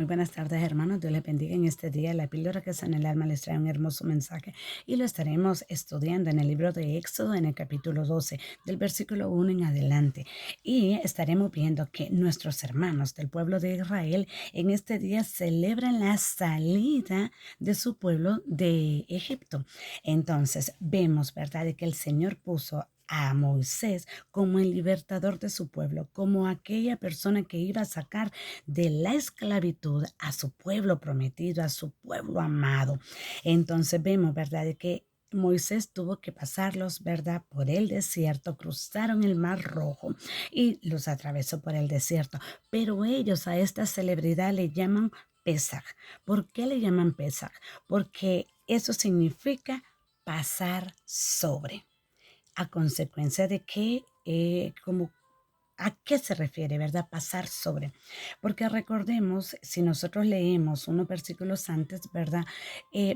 Muy buenas tardes, hermanos. Dios les bendiga en este día. La píldora que sana el alma les trae un hermoso mensaje y lo estaremos estudiando en el libro de Éxodo, en el capítulo 12, del versículo 1 en adelante. Y estaremos viendo que nuestros hermanos del pueblo de Israel en este día celebran la salida de su pueblo de Egipto. Entonces, vemos, ¿verdad?, de que el Señor puso a Moisés como el libertador de su pueblo, como aquella persona que iba a sacar de la esclavitud a su pueblo prometido, a su pueblo amado. Entonces vemos, ¿verdad?, de que Moisés tuvo que pasarlos, ¿verdad?, por el desierto, cruzaron el Mar Rojo y los atravesó por el desierto. Pero ellos a esta celebridad le llaman Pesaj. ¿Por qué le llaman Pesaj? Porque eso significa pasar sobre. A consecuencia de que, como ¿a qué se refiere, verdad? Pasar sobre. Porque recordemos, si nosotros leemos unos versículos antes, ¿verdad?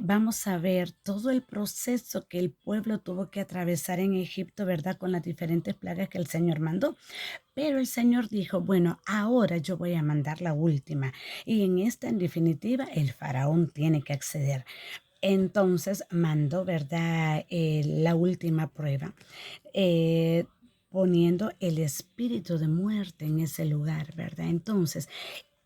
Vamos a ver todo el proceso que el pueblo tuvo que atravesar en Egipto, ¿verdad? Con las diferentes plagas que el Señor mandó. Pero el Señor dijo, bueno, ahora yo voy a mandar la última. Y en esta, en definitiva, el faraón tiene que acceder. Entonces mandó, ¿verdad? La última prueba, eh, poniendo el espíritu de muerte en ese lugar, ¿verdad? Entonces,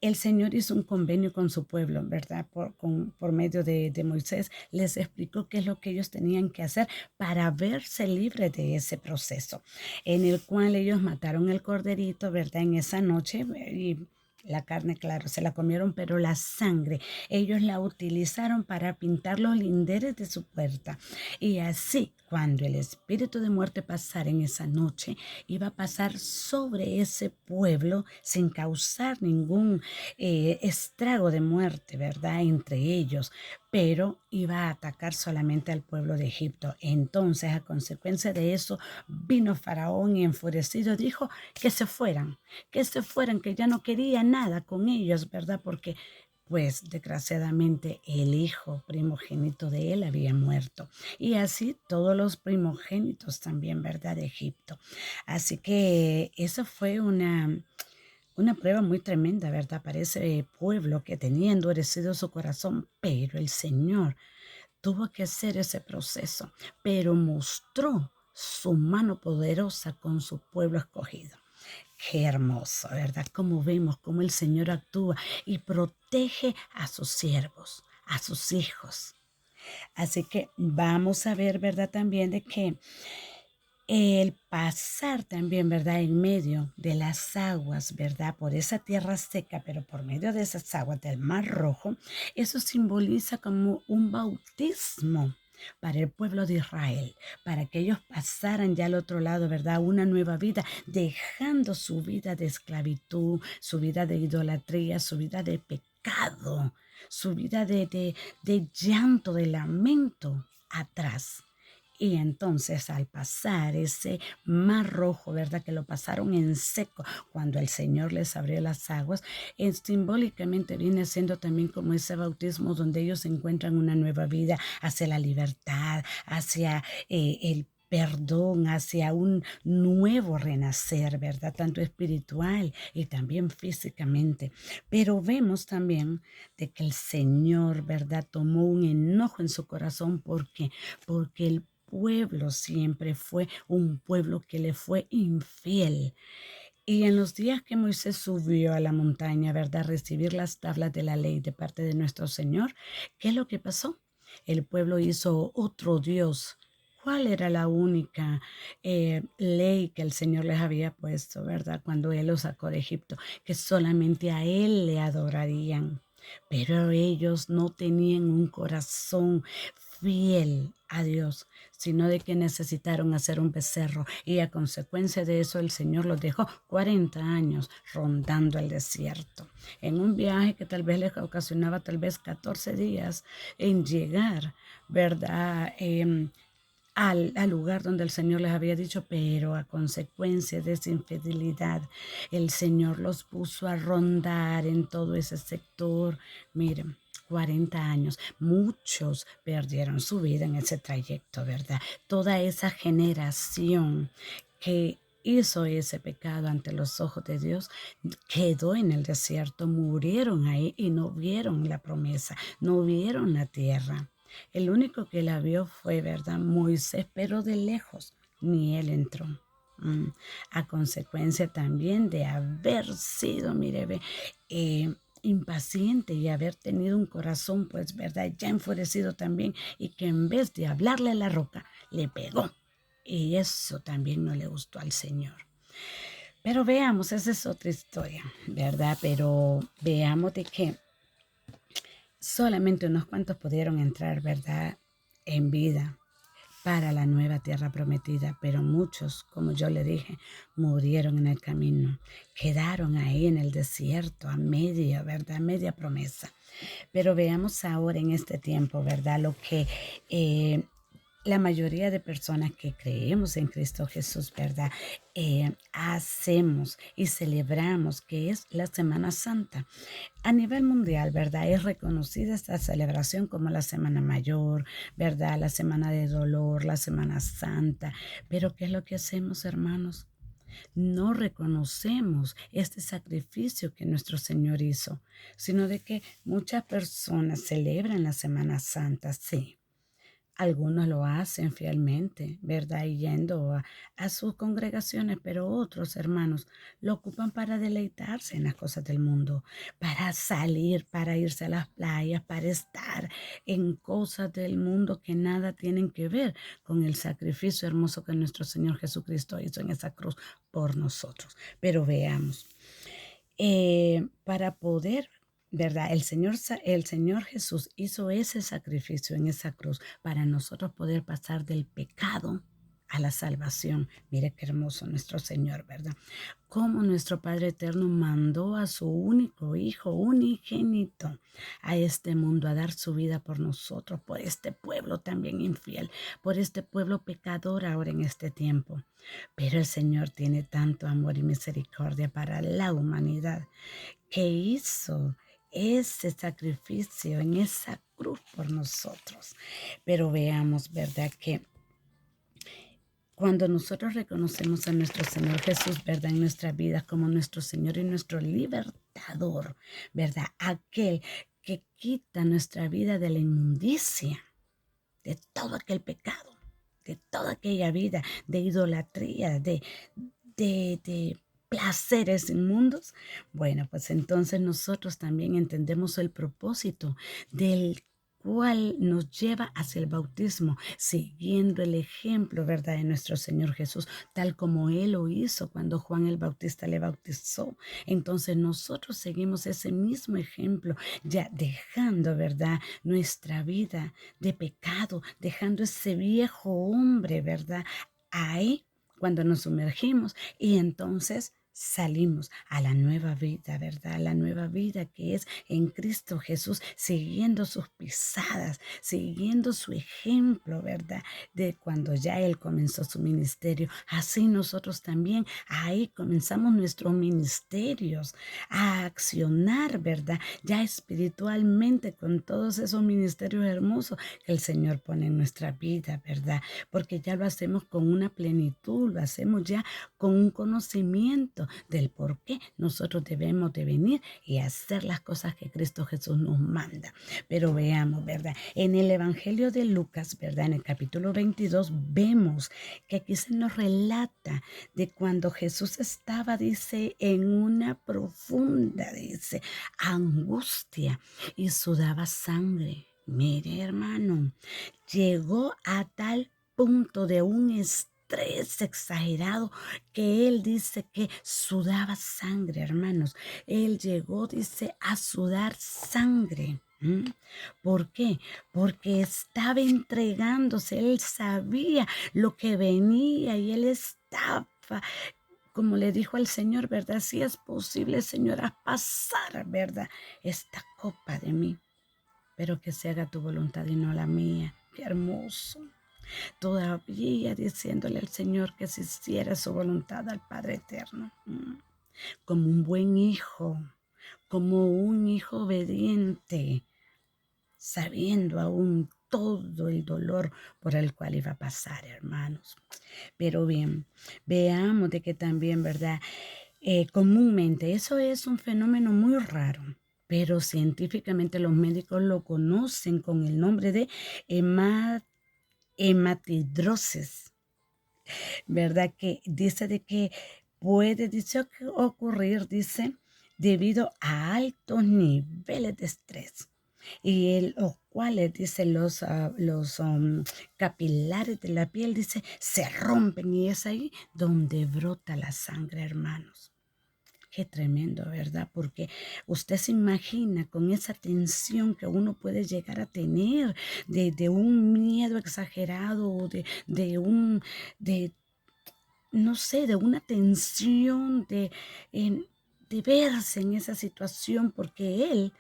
el Señor hizo un convenio con su pueblo, ¿verdad? Por medio de Moisés, les explicó qué es lo que ellos tenían que hacer para verse libres de ese proceso, en el cual ellos mataron el corderito, ¿verdad? En esa noche y la carne, claro, se la comieron, pero la sangre, ellos la utilizaron para pintar los linderes de su puerta. Y así, cuando el espíritu de muerte pasara en esa noche, iba a pasar sobre ese pueblo sin causar ningún estrago de muerte, ¿verdad? Entre ellos, pero iba a atacar solamente al pueblo de Egipto. Entonces, a consecuencia de eso, vino Faraón y enfurecido dijo que se fueran, que ya no quería nada con ellos, ¿verdad? Porque pues desgraciadamente el hijo primogénito de él había muerto. Y así todos los primogénitos también, ¿verdad? De Egipto. Así que eso fue una prueba muy tremenda, ¿verdad? Para ese pueblo que tenía endurecido su corazón, pero el Señor tuvo que hacer ese proceso, pero mostró su mano poderosa con su pueblo escogido. Qué hermoso, ¿verdad? Como vemos cómo el Señor actúa y protege a sus siervos, a sus hijos. Así que vamos a ver, ¿verdad? También de que el pasar también, ¿verdad? En medio de las aguas, ¿verdad? Por esa tierra seca, pero por medio de esas aguas del Mar Rojo, eso simboliza como un bautismo para el pueblo de Israel, para que ellos pasaran ya al otro lado, ¿verdad? Una nueva vida, dejando su vida de esclavitud, su vida de idolatría, su vida de pecado, su vida de llanto, de lamento atrás. Y entonces al pasar ese mar rojo, ¿verdad? Que lo pasaron en seco cuando el Señor les abrió las aguas, simbólicamente viene siendo también como ese bautismo donde ellos encuentran una nueva vida hacia la libertad, hacia el perdón, hacia un nuevo renacer, ¿verdad? Tanto espiritual y también físicamente. Pero vemos también de que el Señor, ¿verdad? Tomó un enojo en su corazón porque el pueblo siempre fue un pueblo que le fue infiel. Y en los días que Moisés subió a la montaña, ¿verdad?, a recibir las tablas de la ley de parte de nuestro Señor, ¿qué es lo que pasó? El pueblo hizo otro Dios. ¿Cuál era la única ley que el Señor les había puesto, verdad? Cuando Él los sacó de Egipto, que solamente a Él le adorarían. Pero ellos no tenían un corazón fiel a Dios, sino de que necesitaron hacer un becerro y a consecuencia de eso el Señor los dejó 40 años rondando el desierto, en un viaje que tal vez les ocasionaba tal vez 14 días en llegar, ¿verdad? Al lugar donde el Señor les había dicho, pero a consecuencia de esa infidelidad, el Señor los puso a rondar en todo ese sector. Miren, 40 años, muchos perdieron su vida en ese trayecto, ¿verdad? Toda esa generación que hizo ese pecado ante los ojos de Dios, quedó en el desierto, murieron ahí y no vieron la promesa, no vieron la tierra. El único que la vio fue, ¿verdad? Moisés, pero de lejos, ni él entró. Mm, A consecuencia también de haber sido, mire, ve, impaciente y haber tenido un corazón, pues, ¿verdad? Ya enfurecido también, y que en vez de hablarle a la roca, le pegó. Y eso también no le gustó al Señor. Pero veamos, esa es otra historia, ¿verdad? Pero veamos de que solamente unos cuantos pudieron entrar, ¿verdad? En vida para la nueva tierra prometida, pero muchos, como yo le dije, murieron en el camino, quedaron ahí en el desierto, a media, ¿verdad? Media promesa. Pero veamos ahora en este tiempo, ¿verdad? Lo que eh, la mayoría de personas que creemos en Cristo Jesús, ¿verdad? Hacemos y celebramos, que es la Semana Santa. A nivel mundial, ¿verdad? Es reconocida esta celebración como la Semana Mayor, ¿verdad? La Semana de Dolor, la Semana Santa. Pero ¿qué es lo que hacemos, hermanos? No reconocemos este sacrificio que nuestro Señor hizo, sino de que muchas personas celebran la Semana Santa, sí. Algunos lo hacen fielmente, ¿verdad? Y yendo a sus congregaciones, pero otros hermanos lo ocupan para deleitarse en las cosas del mundo, para salir, para irse a las playas, para estar en cosas del mundo que nada tienen que ver con el sacrificio hermoso que nuestro Señor Jesucristo hizo en esa cruz por nosotros. Pero veamos, para poder, ¿verdad? El Señor Jesús hizo ese sacrificio en esa cruz para nosotros poder pasar del pecado a la salvación. Mire qué hermoso nuestro Señor, ¿verdad? Cómo nuestro Padre Eterno mandó a su único Hijo, unigénito, a este mundo a dar su vida por nosotros, por este pueblo también infiel, por este pueblo pecador ahora en este tiempo. Pero el Señor tiene tanto amor y misericordia para la humanidad que hizo ese sacrificio en esa cruz por nosotros. Pero veamos, ¿verdad? Que cuando nosotros reconocemos a nuestro Señor Jesús, ¿verdad? En nuestra vida como nuestro Señor y nuestro libertador, ¿verdad? Aquel que quita nuestra vida de la inmundicia, de todo aquel pecado, de toda aquella vida de idolatría, de placeres inmundos. Bueno, pues entonces nosotros también entendemos el propósito del cual nos lleva hacia el bautismo, siguiendo el ejemplo, ¿verdad?, de nuestro Señor Jesús, tal como Él lo hizo cuando Juan el Bautista le bautizó. Entonces nosotros seguimos ese mismo ejemplo, ya dejando, ¿verdad?, nuestra vida de pecado, dejando ese viejo hombre, ¿verdad?, ahí cuando nos sumergimos, y entonces salimos a la nueva vida, ¿verdad? La nueva vida que es en Cristo Jesús, siguiendo sus pisadas, siguiendo su ejemplo, ¿verdad? De cuando ya Él comenzó su ministerio. Así nosotros también ahí comenzamos nuestros ministerios a accionar, ¿verdad? Ya espiritualmente con todos esos ministerios hermosos que el Señor pone en nuestra vida, ¿verdad? Porque ya lo hacemos con una plenitud, lo hacemos ya con un conocimiento del por qué nosotros debemos de venir y hacer las cosas que Cristo Jesús nos manda. Pero veamos, ¿verdad? En el Evangelio de Lucas, ¿verdad? En el capítulo 22 vemos que aquí se nos relata de cuando Jesús estaba, dice, en una profunda, dice, angustia y sudaba sangre. Mire, hermano, llegó a tal punto de un estrés exagerado que él dice que sudaba sangre, hermanos. Él llegó, dice, a sudar sangre. ¿Por qué? Porque estaba entregándose, él sabía lo que venía y él estaba, como le dijo al Señor, ¿verdad? Si es posible, Señor, a pasar, ¿verdad?, esta copa de mí, pero que se haga tu voluntad y no la mía. Qué hermoso. Todavía diciéndole al Señor que se hiciera su voluntad al Padre Eterno. Como un buen hijo, como un hijo obediente, sabiendo aún todo el dolor por el cual iba a pasar, hermanos. Pero bien, veamos de que también, ¿verdad? Comúnmente, eso es un fenómeno muy raro, pero científicamente los médicos lo conocen con el nombre de hematidrosis, ¿verdad? Que dice de que puede, dice, ocurrir, dice, debido a altos niveles de estrés y los cuales, dice, los capilares de la piel, dice, se rompen y es ahí donde brota la sangre, hermanos. Qué tremendo, ¿verdad? Porque usted se imagina con esa tensión que uno puede llegar a tener de un miedo exagerado o de, no sé, de una tensión de verse en esa situación, porque él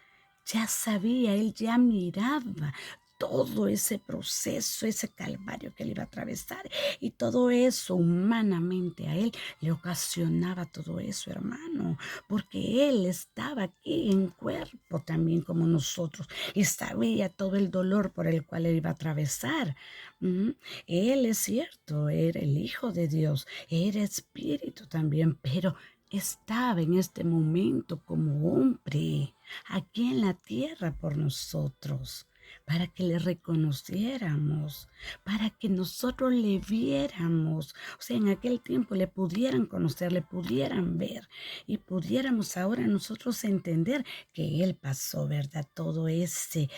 ya sabía, él ya miraba todo ese proceso, ese calvario que él iba a atravesar, y todo eso humanamente a él le ocasionaba todo eso, hermano, porque él estaba aquí en cuerpo también como nosotros y sabía todo el dolor por el cual él iba a atravesar. ¿Mm? Él, es cierto, era el Hijo de Dios, era espíritu también, pero estaba en este momento como hombre aquí en la tierra por nosotros, para que le reconociéramos, para que nosotros le viéramos, o sea, en aquel tiempo le pudieran conocer, le pudieran ver y pudiéramos ahora nosotros entender que Él pasó, ¿verdad? Todo ese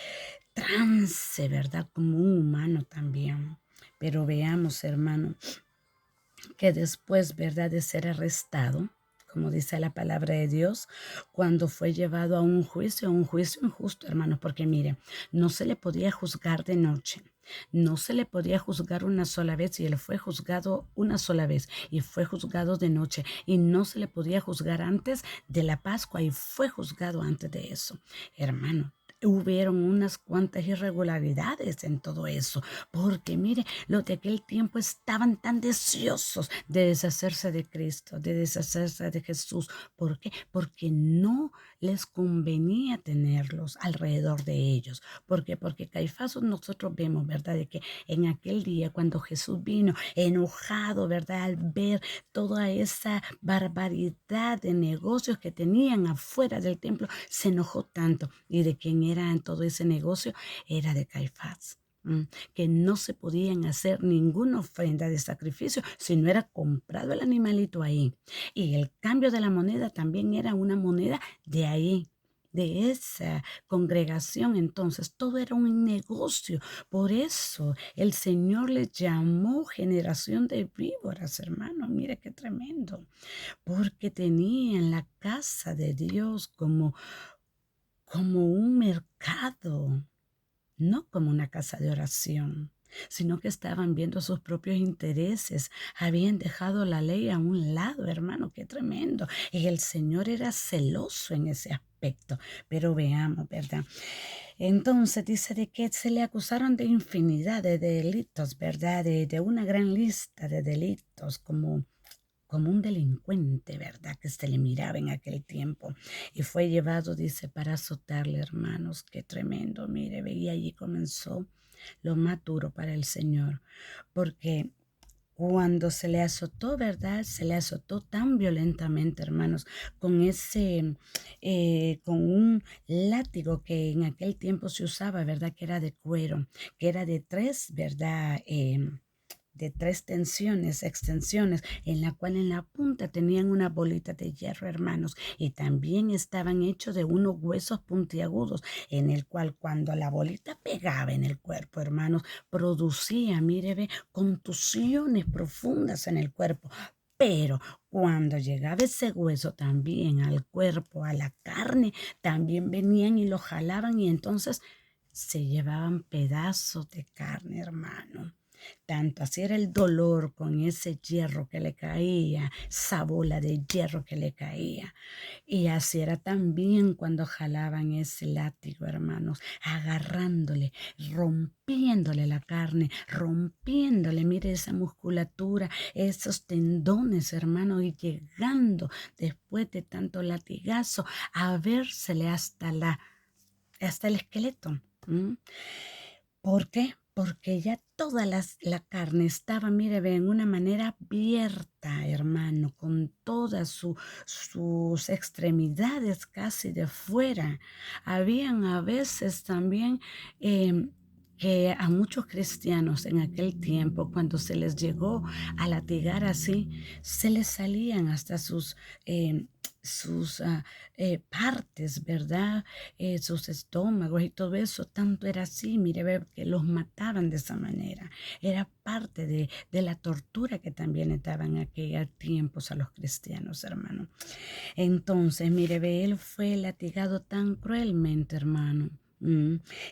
trance, ¿verdad? Como un humano también. Pero veamos, hermano, que después, ¿verdad?, de ser arrestado, como dice la palabra de Dios, cuando fue llevado a un juicio injusto, hermanos, porque mire, no se le podía juzgar de noche, no se le podía juzgar una sola vez y él fue juzgado una sola vez y fue juzgado de noche y no se le podía juzgar antes de la Pascua y fue juzgado antes de eso, hermano. Hubieron unas cuantas irregularidades en todo eso, porque mire, los de aquel tiempo estaban tan deseosos de deshacerse de Cristo, de deshacerse de Jesús. ¿Por qué? Porque no les convenía tenerlos alrededor de ellos. ¿Por qué? Porque Caifás, nosotros vemos, ¿verdad? De que en aquel día cuando Jesús vino enojado, ¿verdad? Al ver toda esa barbaridad de negocios que tenían afuera del templo, se enojó tanto. ¿Y de quién era en todo ese negocio? Era de Caifás. Que no se podían hacer ninguna ofrenda de sacrificio si no era comprado el animalito ahí. Y el cambio de la moneda también era una moneda de ahí, de esa congregación. Entonces todo era un negocio. Por eso el Señor le llamó generación de víboras, hermano. Mire qué tremendo. Porque tenían la casa de Dios como un mercado, no como una casa de oración, sino que estaban viendo sus propios intereses, habían dejado la ley a un lado, hermano, qué tremendo. Y el Señor era celoso en ese aspecto. Pero veamos, ¿verdad? Entonces dice de que se le acusaron de infinidad de delitos, ¿verdad? De una gran lista de delitos, como un delincuente, ¿verdad? Que se le miraba en aquel tiempo. Y fue llevado, dice, para azotarle, hermanos. Qué tremendo. Mire, veía allí comenzó lo más duro para el Señor. Porque cuando se le azotó, ¿verdad? Se le azotó tan violentamente, hermanos, con un látigo que en aquel tiempo se usaba, ¿verdad? Que era de cuero, que era de tres, ¿verdad? De tres extensiones, en la cual en la punta tenían una bolita de hierro, hermanos, y también estaban hechos de unos huesos puntiagudos, en el cual cuando la bolita pegaba en el cuerpo, hermanos, producía, mire, ve, contusiones profundas en el cuerpo. Pero cuando llegaba ese hueso también al cuerpo, a la carne, también venían y lo jalaban y entonces se llevaban pedazos de carne, hermano. Tanto así era el dolor con ese hierro que le caía, esa bola de hierro que le caía. Y así era también cuando jalaban ese látigo, hermanos, agarrándole, rompiéndole la carne, rompiéndole, mire esa musculatura, esos tendones, hermano, y llegando después de tanto latigazo a vérsele hasta el esqueleto. ¿Mm? ¿Por qué? Porque ya toda la carne estaba, mire, ve, en una manera abierta, hermano, con todas sus extremidades casi de fuera. Habían a veces también que a muchos cristianos en aquel tiempo, cuando se les llegó a latigar así, se les salían hasta eh, sus partes, ¿verdad? Sus estómagos y todo eso, tanto era así, mire, ve, que los mataban de esa manera. Era parte de la tortura que también estaban en aquellos tiempos a los cristianos, hermano. Entonces, mire, ve, él fue latigado tan cruelmente, hermano.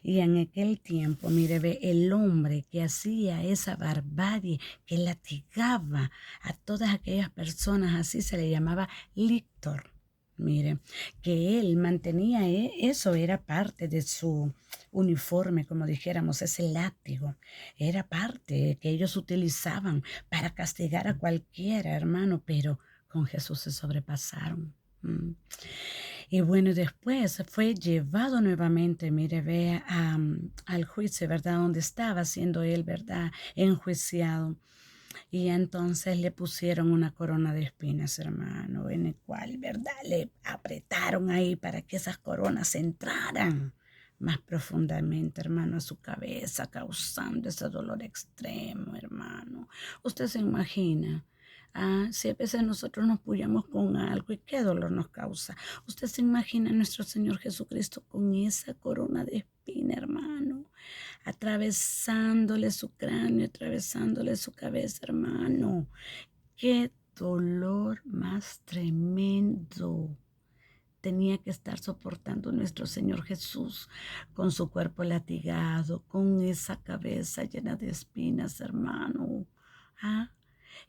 Y en aquel tiempo, mire, ve, el hombre que hacía esa barbarie, que latigaba a todas aquellas personas, así se le llamaba lictor. Mire, que él mantenía eso, era parte de su uniforme, como dijéramos, ese látigo, era parte que ellos utilizaban para castigar a cualquiera, hermano, pero con Jesús se sobrepasaron. Y bueno, después fue llevado nuevamente, mire, ve al juicio, ¿verdad? Donde estaba siendo él, ¿verdad? Enjuiciado. Y entonces le pusieron una corona de espinas, hermano, en el cual, ¿verdad? Le apretaron ahí para que esas coronas entraran más profundamente, hermano, a su cabeza, causando ese dolor extremo, hermano. Usted se imagina. Si a veces nosotros nos puyamos con algo y qué dolor nos causa. Usted se imagina a nuestro Señor Jesucristo con esa corona de espina, hermano, atravesándole su cráneo, atravesándole su cabeza, hermano. Qué dolor más tremendo tenía que estar soportando nuestro Señor Jesús con su cuerpo latigado, con esa cabeza llena de espinas, hermano. ¿Ah?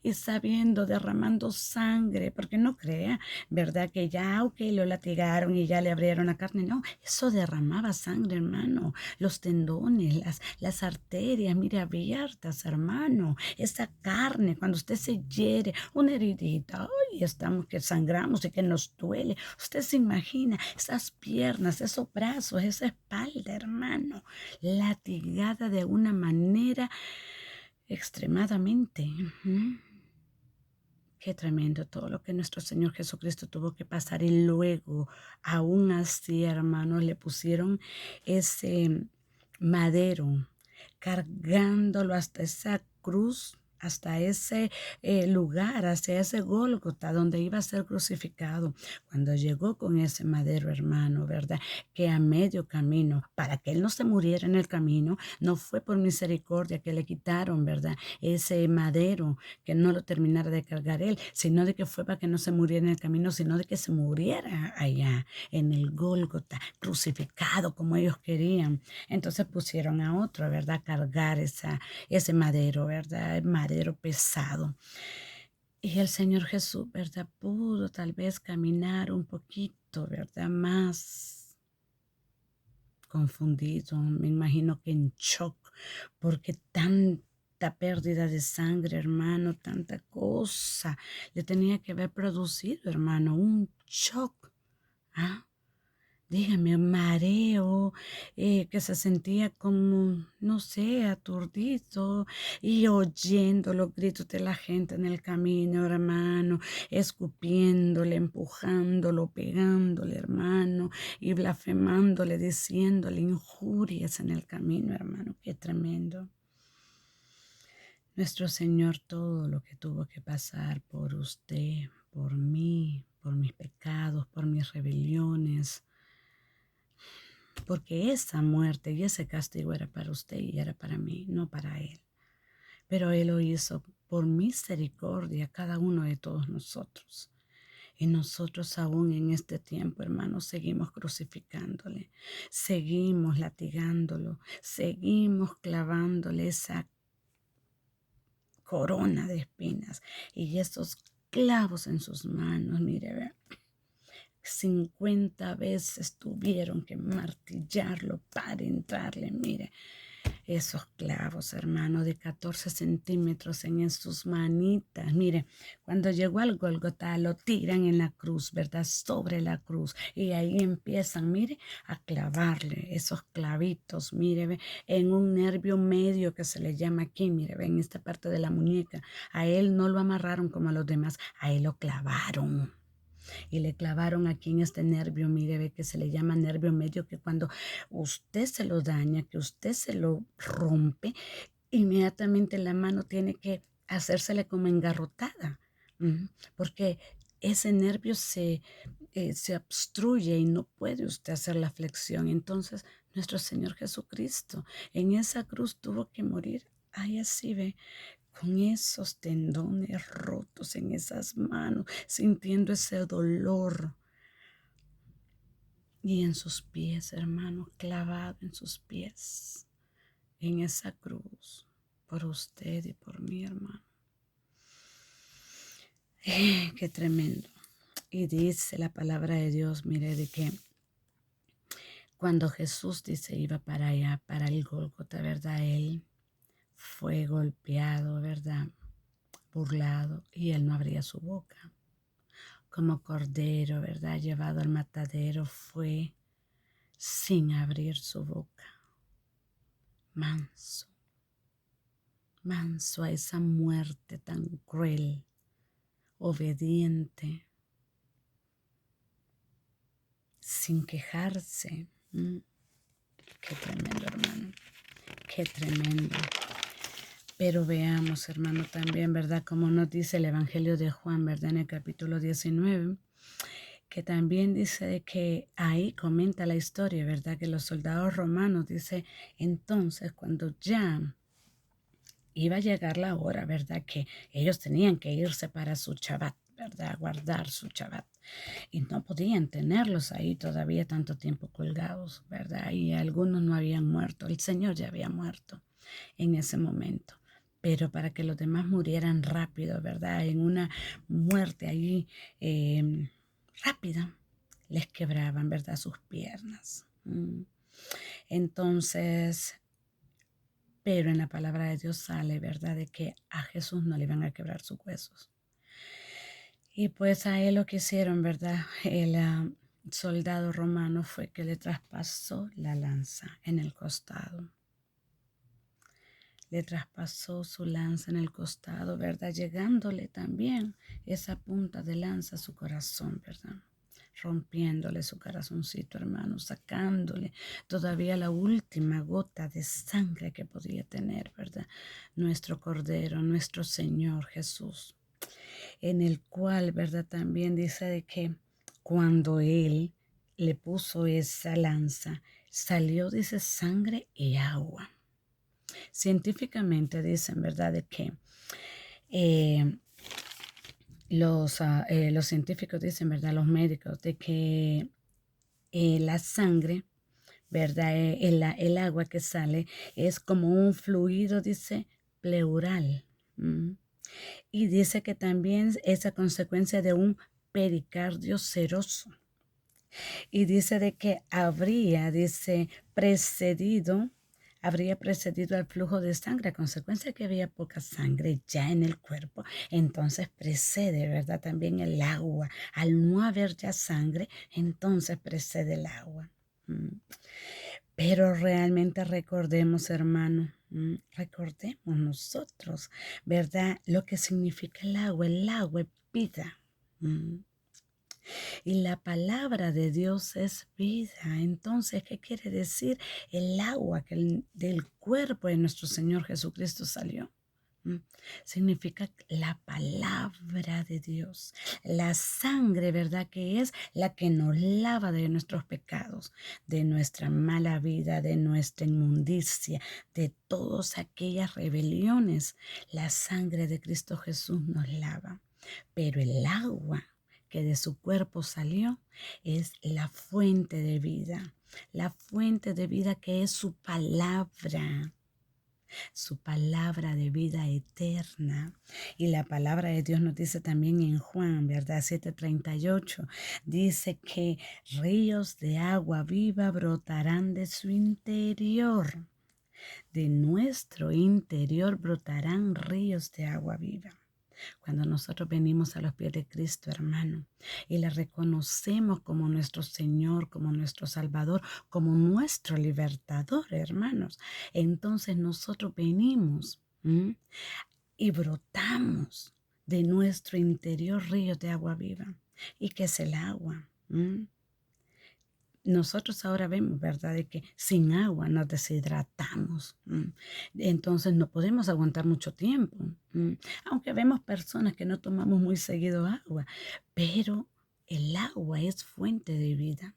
Y sabiendo, derramando sangre, porque no crea, ¿verdad? Que ya, ok, lo latigaron y ya le abrieron la carne. No, eso derramaba sangre, hermano. Los tendones, las arterias, mire, abiertas, hermano. Esa carne, cuando usted se hiere, una heridita, ay, estamos que sangramos y que nos duele. Usted se imagina esas piernas, esos brazos, esa espalda, hermano, latigada de una manera extremadamente. Qué tremendo todo lo que nuestro Señor Jesucristo tuvo que pasar y luego, aún así, hermanos, le pusieron ese madero, cargándolo hasta esa cruz, hasta ese lugar, hacia ese Gólgota donde iba a ser crucificado. Cuando llegó con ese madero, hermano, ¿verdad? Que a medio camino, para que él no se muriera en el camino, no fue por misericordia que le quitaron, ¿verdad? Ese madero, que no lo terminara de cargar él, sino de que fue para que no se muriera en el camino, sino de que se muriera allá en el Gólgota, crucificado como ellos querían. Entonces pusieron a otro, ¿verdad? A cargar ese madero, ¿verdad? El madero pesado. Y el Señor Jesús, ¿verdad? Pudo tal vez caminar un poquito, ¿verdad? Más confundido, me imagino que en shock, porque tanta pérdida de sangre, hermano, tanta cosa le tenía que haber producido, hermano, un shock. ¿Ah? Dígame, mareo, que se sentía como, no sé, aturdido y oyendo los gritos de la gente en el camino, hermano, escupiéndole, empujándolo, pegándole, hermano, y blasfemándole, diciéndole injurias en el camino, hermano. Qué tremendo. Nuestro Señor todo lo que tuvo que pasar por usted, por mí, por mis pecados, por mis rebeliones, porque esa muerte y ese castigo era para usted y era para mí, no para Él. Pero Él lo hizo por misericordia a cada uno de todos nosotros. Y nosotros aún en este tiempo, hermanos, seguimos crucificándole, seguimos latigándolo, seguimos clavándole esa corona de espinas y esos clavos en sus manos. Mire, vea, 50 veces tuvieron que martillarlo para entrarle, mire. esos clavos, hermano, de 14 centímetros en sus manitas. Mire, cuando llegó al Gólgota, lo tiran en la cruz, ¿verdad? Sobre la cruz. Y ahí empiezan, mire, a clavarle esos clavitos, mire, ve, en un nervio medio que se le llama aquí, mire, ve, en esta parte de la muñeca. A él no lo amarraron como a los demás, a él lo clavaron. Y le clavaron aquí en este nervio, mire, ve que se le llama nervio medio, que cuando usted se lo daña, que usted se lo rompe, inmediatamente la mano tiene que hacérsele como engarrotada, porque ese nervio se obstruye y no puede usted hacer la flexión. Entonces, nuestro Señor Jesucristo en esa cruz tuvo que morir. Ay, así ve, con esos tendones rotos en esas manos, sintiendo ese dolor. Y en sus pies, hermano, clavado en sus pies, en esa cruz, por usted y por mí, hermano. Qué tremendo. Y dice la palabra de Dios, mire, de que cuando Jesús dice iba para allá, para el Gólgota, ¿verdad? Él fue golpeado, ¿verdad? Burlado, y él no abría su boca. Como cordero, ¿verdad? Llevado al matadero, fue sin abrir su boca. Manso, manso a esa muerte tan cruel, obediente, sin quejarse. Qué tremendo, hermano, qué tremendo. Pero veamos, hermano, también, ¿verdad? Como nos dice el Evangelio de Juan, ¿verdad? En el capítulo 19, que también dice de que ahí comenta la historia, ¿verdad? Que los soldados romanos, dice, entonces cuando ya iba a llegar la hora, ¿verdad? Que ellos tenían que irse para su Shabbat, ¿verdad? Guardar su Shabbat. Y no podían tenerlos ahí todavía tanto tiempo colgados, ¿verdad? Y algunos no habían muerto. El Señor ya había muerto en ese momento. Pero para que los demás murieran rápido, ¿verdad? En una muerte allí rápida, les quebraban, ¿verdad? Sus piernas. Entonces, pero en la palabra de Dios sale, ¿verdad? De que a Jesús no le iban a quebrar sus huesos. Y pues a él lo que hicieron, ¿verdad? El soldado romano fue que le traspasó la lanza en el costado. Le traspasó su lanza en el costado, ¿verdad? Llegándole también esa punta de lanza a su corazón, ¿verdad? Rompiéndole su corazoncito, hermano, sacándole todavía la última gota de sangre que podía tener, ¿verdad? Nuestro Cordero, nuestro Señor Jesús, en el cual, ¿verdad? También dice de que cuando Él le puso esa lanza, salió, dice, sangre y agua. Científicamente dicen, ¿verdad?, de que eh, los científicos dicen, ¿verdad?, los médicos, de que la sangre, ¿verdad?, el agua que sale es como un fluido, dice, pleural. Y dice que también es a consecuencia de un pericardio seroso. Y dice de que dice, habría precedido al flujo de sangre, a consecuencia de que había poca sangre ya en el cuerpo. Entonces precede, ¿verdad? También el agua. Al no haber ya sangre, entonces precede el agua. Pero realmente recordemos, hermano, recordemos nosotros, ¿verdad? Lo que significa el agua. El agua es vida. Y la palabra de Dios es vida. Entonces, ¿qué quiere decir? El agua que del cuerpo de nuestro Señor Jesucristo salió. Significa la palabra de Dios, la sangre, ¿verdad? Que es la que nos lava de nuestros pecados, de nuestra mala vida, de nuestra inmundicia, de todas aquellas rebeliones. La sangre de Cristo Jesús nos lava, pero el agua que de su cuerpo salió es la fuente de vida que es su palabra de vida eterna. Y la palabra de Dios nos dice también en Juan, ¿verdad? 7:38, dice que ríos de agua viva brotarán de su interior. De nuestro interior brotarán ríos de agua viva. Cuando nosotros venimos a los pies de Cristo, hermano, y le reconocemos como nuestro Señor, como nuestro Salvador, como nuestro libertador, hermanos, entonces nosotros venimos y brotamos de nuestro interior ríos de agua viva. ¿Y qué es el agua? Nosotros ahora vemos, ¿verdad?, de que sin agua nos deshidratamos. Entonces no podemos aguantar mucho tiempo. Aunque vemos personas que no tomamos muy seguido agua, pero el agua es fuente de vida.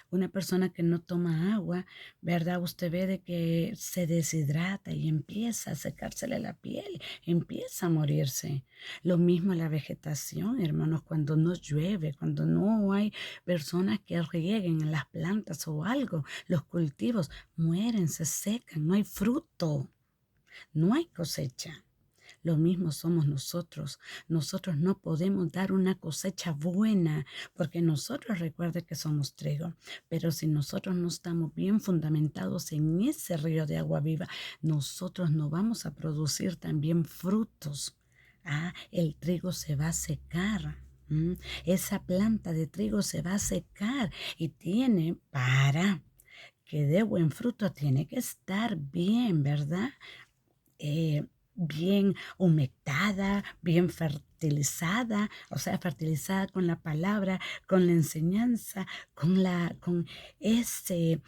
Una persona que no toma agua, ¿verdad? Usted ve de que se deshidrata y empieza a secársele la piel, empieza a morirse. Lo mismo la vegetación, hermanos, cuando no llueve, cuando no hay personas que rieguen las plantas o algo, los cultivos mueren, se secan, no hay fruto, no hay cosecha. Lo mismo somos nosotros. Nosotros no podemos dar una cosecha buena porque nosotros recuerde que somos trigo. Pero si nosotros no estamos bien fundamentados en ese río de agua viva, nosotros no vamos a producir también frutos. El trigo se va a secar. Esa planta de trigo se va a secar y tiene que dé buen fruto, tiene que estar bien, ¿verdad? Bien humectada, bien fertilizada, o sea, fertilizada con la palabra, con la enseñanza, con ese,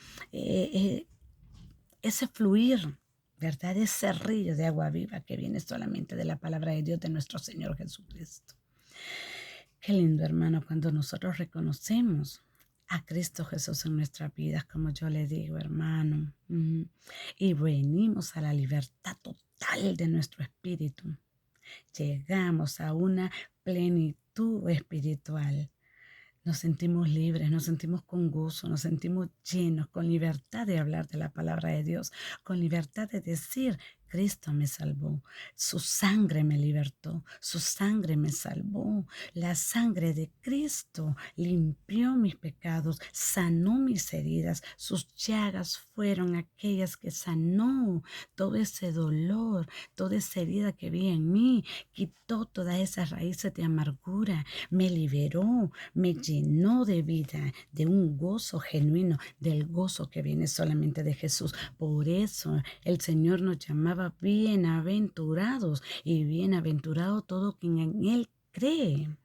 ese fluir, ¿verdad? Ese río de agua viva que viene solamente de la palabra de Dios, de nuestro Señor Jesucristo. Qué lindo, hermano, cuando nosotros reconocemos a Cristo Jesús en nuestras vidas, como yo le digo, hermano, y venimos a la libertad total de nuestro espíritu. Llegamos a una plenitud espiritual. Nos sentimos libres, nos sentimos con gozo, nos sentimos llenos, con libertad de hablar de la palabra de Dios, con libertad de decir, Cristo me salvó, su sangre me libertó, su sangre me salvó. La sangre de Cristo limpió mis pecados, sanó mis heridas, sus llagas fueron aquellas que sanó todo ese dolor, toda esa herida que vi en mí, quitó todas esas raíces de amargura, me liberó, me llenó de vida, de un gozo genuino, del gozo que viene solamente de Jesús. Por eso el Señor nos llamaba bienaventurados y bienaventurado todo quien en Él cree.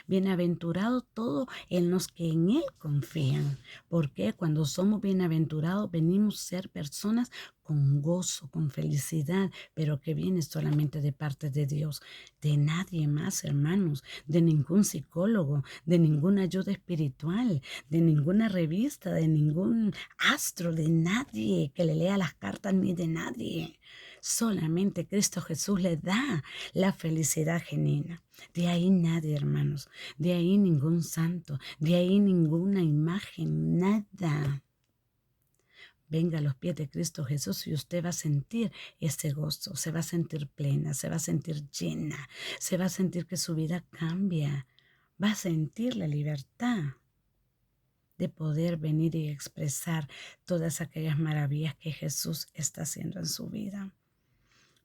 Bienaventurado todo en los que en Él confían. Porque cuando somos bienaventurados venimos a ser personas con gozo, con felicidad, pero que viene solamente de parte de Dios, de nadie más, hermanos, de ningún psicólogo, de ninguna ayuda espiritual, de ninguna revista, de ningún astro, de nadie que le lea las cartas ni de nadie. Solamente Cristo Jesús le da la felicidad genuina. De ahí nadie, hermanos, de ahí ningún santo, de ahí ninguna imagen, nada. Venga a los pies de Cristo Jesús y usted va a sentir ese gozo, se va a sentir plena, se va a sentir llena, se va a sentir que su vida cambia, va a sentir la libertad de poder venir y expresar todas aquellas maravillas que Jesús está haciendo en su vida.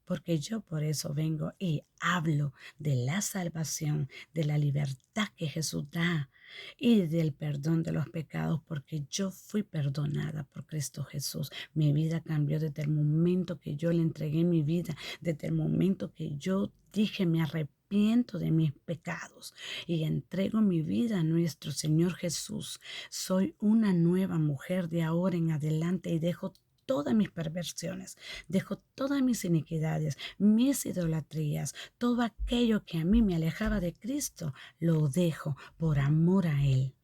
Porque yo por eso vengo y hablo de la salvación, de la libertad que Jesús da y del perdón de los pecados, porque yo fui perdonada por Cristo Jesús. Mi vida cambió desde el momento que yo le entregué mi vida, desde el momento que yo dije me arrepiento de mis pecados y entrego mi vida a nuestro Señor Jesús. Soy una nueva mujer de ahora en adelante y dejo todas mis perversiones, dejo todas mis iniquidades, mis idolatrías, todo aquello que a mí me alejaba de Cristo, lo dejo por amor a Él.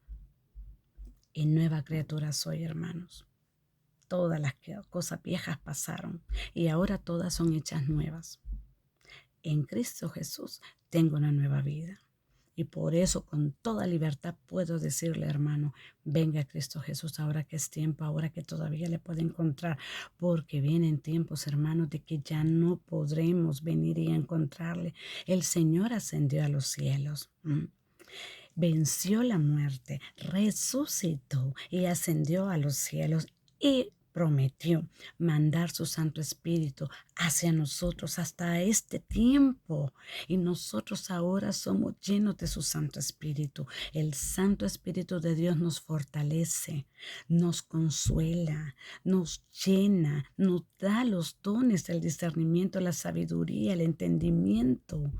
Y nueva criatura soy, hermanos. Todas las cosas viejas pasaron y ahora todas son hechas nuevas. En Cristo Jesús tengo una nueva vida. Y por eso con toda libertad puedo decirle, hermano, venga Cristo Jesús ahora que es tiempo, ahora que todavía le puede encontrar, porque vienen tiempos, hermanos, de que ya no podremos venir y encontrarle. El Señor ascendió a los cielos. Venció la muerte, resucitó y ascendió a los cielos. Y prometió mandar su Santo Espíritu hacia nosotros hasta este tiempo. Y nosotros ahora somos llenos de su Santo Espíritu. El Santo Espíritu de Dios nos fortalece, nos consuela, nos llena, nos da los dones, el discernimiento, la sabiduría, el entendimiento.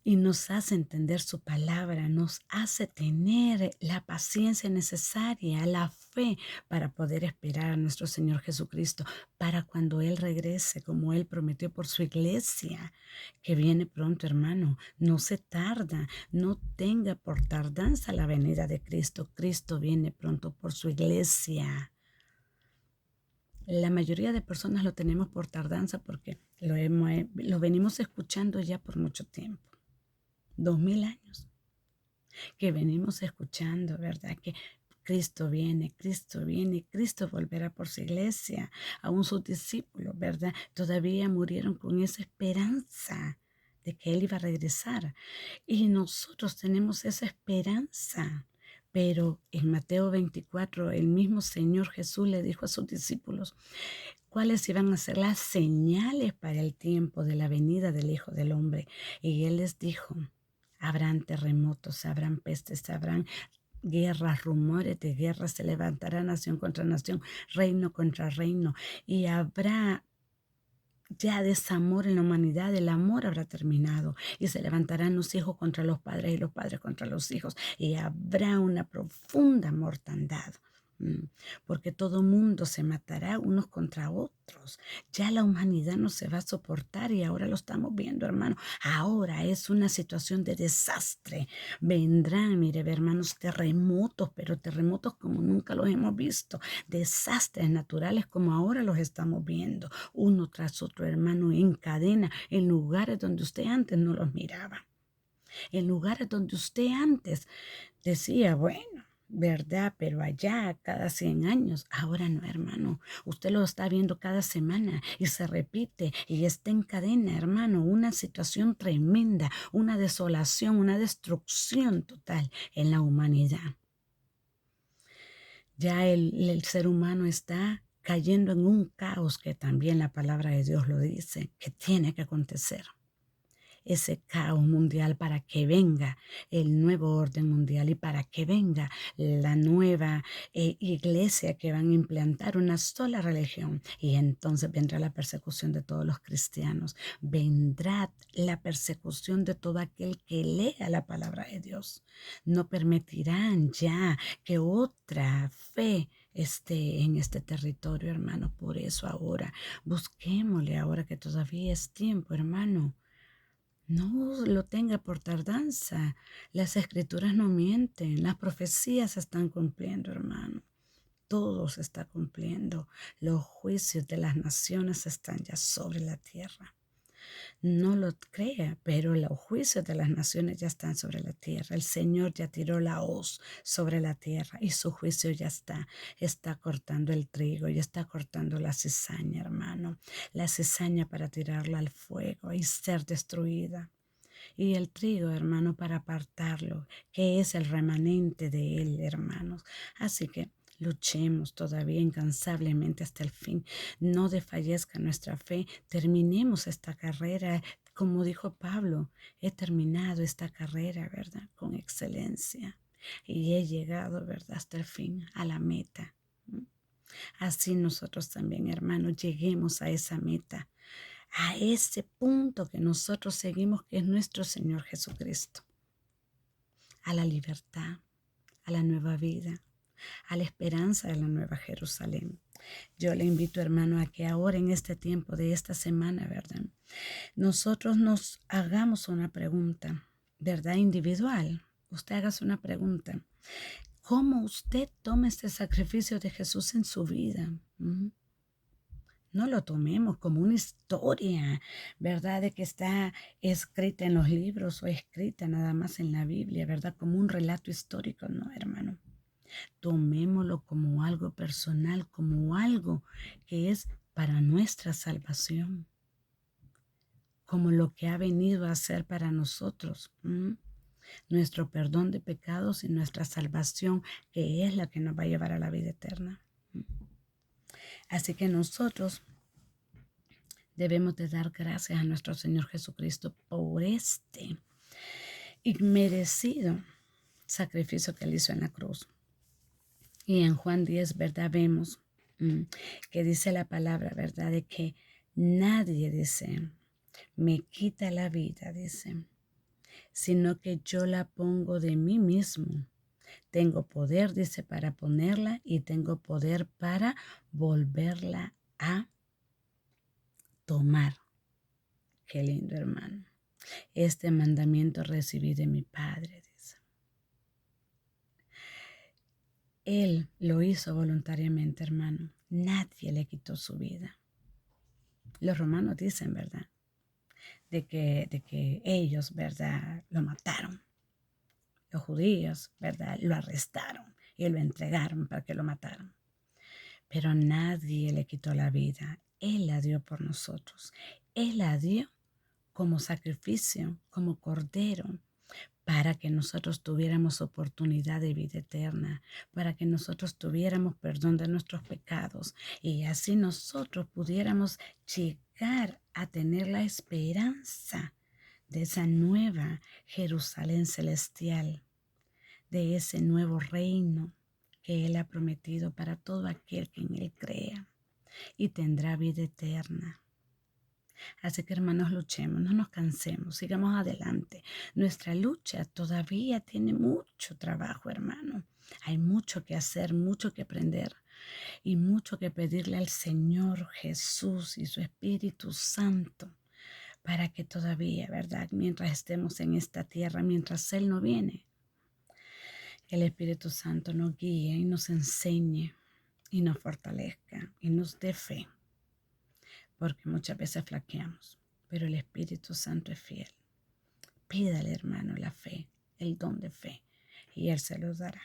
Y nos hace entender su palabra, nos hace tener la paciencia necesaria, la fe para poder esperar a nuestro Señor Jesucristo, para cuando Él regrese, como Él prometió por su iglesia, que viene pronto, hermano. No se tarda, no tenga por tardanza la venida de Cristo. Cristo viene pronto por su iglesia. La mayoría de personas lo tenemos por tardanza porque lo venimos escuchando ya por mucho tiempo. 2000 años que venimos escuchando, ¿verdad? Que Cristo viene, Cristo viene, Cristo volverá por su iglesia. Aún sus discípulos, ¿verdad? Todavía murieron con esa esperanza de que Él iba a regresar. Y nosotros tenemos esa esperanza. Pero en Mateo 24, el mismo Señor Jesús le dijo a sus discípulos cuáles iban a ser las señales para el tiempo de la venida del Hijo del Hombre. Y Él les dijo: habrán terremotos, habrán pestes, habrán guerras, rumores de guerra, se levantará nación contra nación, reino contra reino, y habrá ya desamor en la humanidad, el amor habrá terminado, y se levantarán los hijos contra los padres y los padres contra los hijos, y habrá una profunda mortandad. Porque todo mundo se matará unos contra otros. Ya la humanidad no se va a soportar y ahora lo estamos viendo, hermano. Ahora es una situación de desastre. Vendrán, mire, hermanos, terremotos, pero terremotos como nunca los hemos visto. Desastres naturales como ahora los estamos viendo, uno tras otro, hermano, en cadena, en lugares donde usted antes no los miraba. En lugares donde usted antes decía, bueno, ¿verdad? Pero allá cada 100 años, ahora no, hermano. Usted lo está viendo cada semana y se repite y está en cadena, hermano. Una situación tremenda, una desolación, una destrucción total en la humanidad. Ya el ser humano está cayendo en un caos que también la palabra de Dios lo dice, que tiene que acontecer. Ese caos mundial para que venga el nuevo orden mundial y para que venga la nueva iglesia que van a implantar una sola religión. Y entonces vendrá la persecución de todos los cristianos. Vendrá la persecución de todo aquel que lea la palabra de Dios. No permitirán ya que otra fe esté en este territorio, hermano. Por eso ahora busquémosle, ahora que todavía es tiempo, hermano. No lo tenga por tardanza. Las escrituras no mienten. Las profecías se están cumpliendo, hermano. Todo se está cumpliendo. Los juicios de las naciones están ya sobre la tierra. No lo crea, pero los juicios de las naciones ya están sobre la tierra. El Señor ya tiró la hoz sobre la tierra y su juicio ya está. Está cortando el trigo y está cortando la cizaña, hermano. La cizaña para tirarla al fuego y ser destruida. Y el trigo, hermano, para apartarlo, que es el remanente de él, hermanos. Así que luchemos todavía incansablemente hasta el fin. No desfallezca nuestra fe. Terminemos esta carrera. Como dijo Pablo, he terminado esta carrera, ¿verdad? Con excelencia. Y he llegado, ¿verdad? Hasta el fin, a la meta. Así nosotros también, hermanos, lleguemos a esa meta, a ese punto que nosotros seguimos, que es nuestro Señor Jesucristo, a la libertad, a la nueva vida, a la esperanza de la nueva Jerusalén. Yo le invito, hermano, a que ahora en este tiempo de esta semana, ¿verdad? Nosotros nos hagamos una pregunta, ¿verdad? Individual. Usted hágase una pregunta. ¿Cómo usted toma este sacrificio de Jesús en su vida? No lo tomemos como una historia, ¿verdad? De que está escrita en los libros o escrita nada más en la Biblia, ¿verdad? Como un relato histórico, no, hermano. Tomémoslo como algo personal, como algo que es para nuestra salvación, como lo que ha venido a hacer para nosotros. Nuestro perdón de pecados y nuestra salvación, que es la que nos va a llevar a la vida eterna. Así que nosotros debemos de dar gracias a nuestro Señor Jesucristo por este inmerecido sacrificio que Él hizo en la cruz. Y en Juan 10, ¿verdad? Vemos que dice la palabra, ¿verdad? De que nadie, dice, me quita la vida, dice, sino que yo la pongo de mí mismo. Tengo poder, dice, para ponerla y tengo poder para volverla a tomar. Qué lindo, hermano. Este mandamiento recibí de mi Padre, dice. Él lo hizo voluntariamente, hermano. Nadie le quitó su vida. Los romanos dicen, ¿verdad? De que ellos, ¿verdad? Lo mataron. Los judíos, ¿verdad? Lo arrestaron y lo entregaron para que lo mataran. Pero nadie le quitó la vida. Él la dio por nosotros. Él la dio como sacrificio, como cordero, para que nosotros tuviéramos oportunidad de vida eterna, para que nosotros tuviéramos perdón de nuestros pecados y así nosotros pudiéramos llegar a tener la esperanza de esa nueva Jerusalén celestial, de ese nuevo reino que Él ha prometido para todo aquel que en Él crea y tendrá vida eterna. Así que hermanos, luchemos, no nos cansemos, sigamos adelante. Nuestra lucha todavía tiene mucho trabajo, hermano. Hay mucho que hacer, mucho que aprender y mucho que pedirle al Señor Jesús y su Espíritu Santo para que todavía, ¿verdad? Mientras estemos en esta tierra, mientras Él no viene, el Espíritu Santo nos guíe y nos enseñe y nos fortalezca y nos dé fe, porque muchas veces flaqueamos, pero el Espíritu Santo es fiel. Pídale, hermano, la fe, el don de fe, y Él se los dará.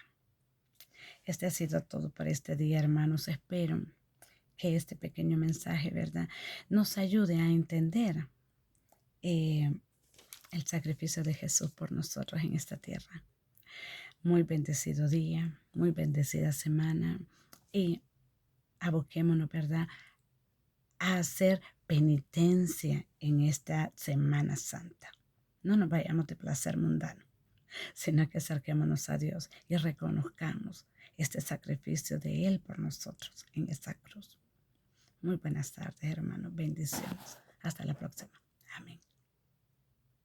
Este ha sido todo por este día, hermanos. Espero que este pequeño mensaje, ¿verdad?, nos ayude a entender el sacrificio de Jesús por nosotros en esta tierra. Muy bendecido día, muy bendecida semana y aboquémonos, ¿verdad?, a hacer penitencia en esta Semana Santa. No nos vayamos de placer mundano, sino que acerquémonos a Dios y reconozcamos este sacrificio de Él por nosotros en esta cruz. Muy buenas tardes, hermanos. Bendiciones. Hasta la próxima. Amén.